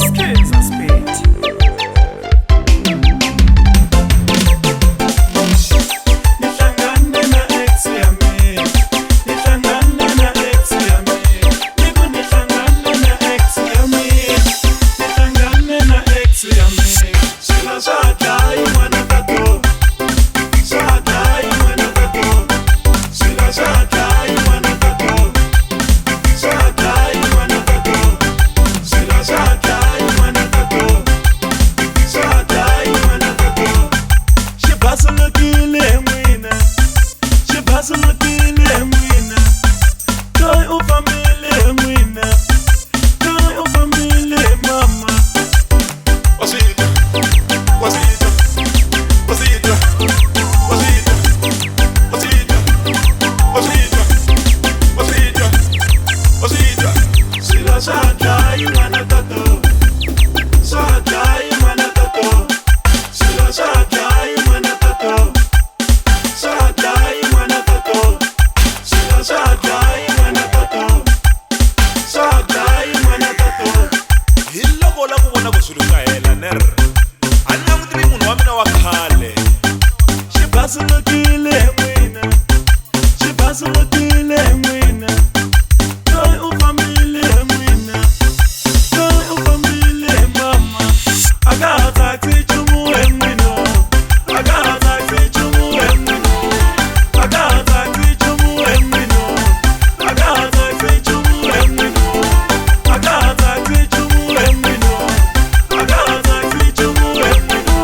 Skiza Speed. Nihlangane na ex yami, nihlangane na ex yami, niku nihlangane na ex yami, nihlangane na ex yami. Sila shadai mwana tato, shadai mwana tato, sila shadai mwana tato, shadai mwana tato, sila shadai mwana tato, shadai mwana tato. Shibasulukile mwina, shibasulukile mwina, toi ufamile mwina, toi ufamile mama. Wasita, wasita, wasita, wasita, wasita, wasita, wasita, wasita. Sila shadai mwana tato, shadai mwana tato, sila shadai mwana tato, shadai mwana tato, sila shadai mwana tato, shadai mwana tato. Hiloko la ku vona kusuluka hela ner a ni langutile munhu wa mina wa khale Shibasulukile mwina, shibasulukile mwina, toi ufamile mwina, toi ufamile mama. Akathathi chumu emwino, akathathi chumu emwino, akathathi chumu emwino, akathathi chumu emwino, akathathi chumu emwino, akathathi chumu emwino,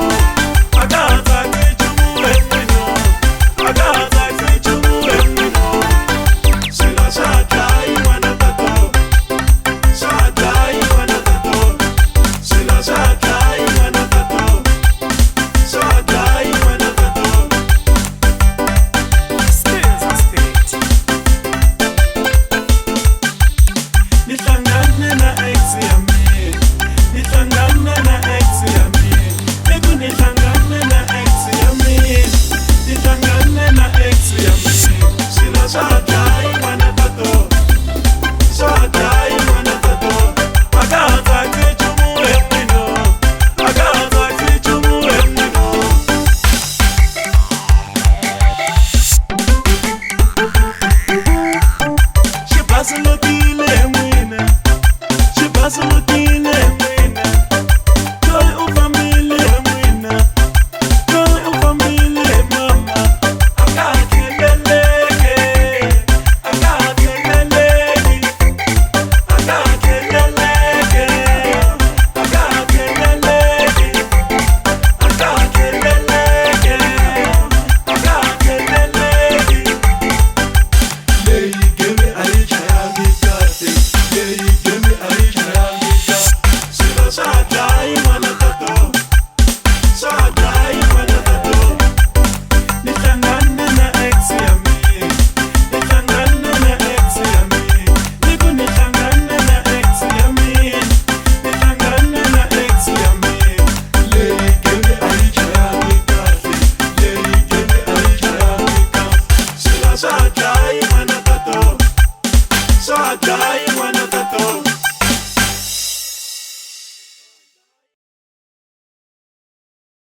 akathathi chumu emwino, akathathi chumu emwino. Sila shadai mwana tato, shadai mwana tato, sila shadai mwana tato, shadai mwana tato. Skiza Speed. Nihlangane na ex yami, nihlangane na ex yami, niku nihlangane na ex yami, nihlangane na ex yami. Sila shadai mwana tato, shadai mwana tato, akathathi chumu emwino, akathathi chumu emwino. Shibasulukile mwina, shibasulukile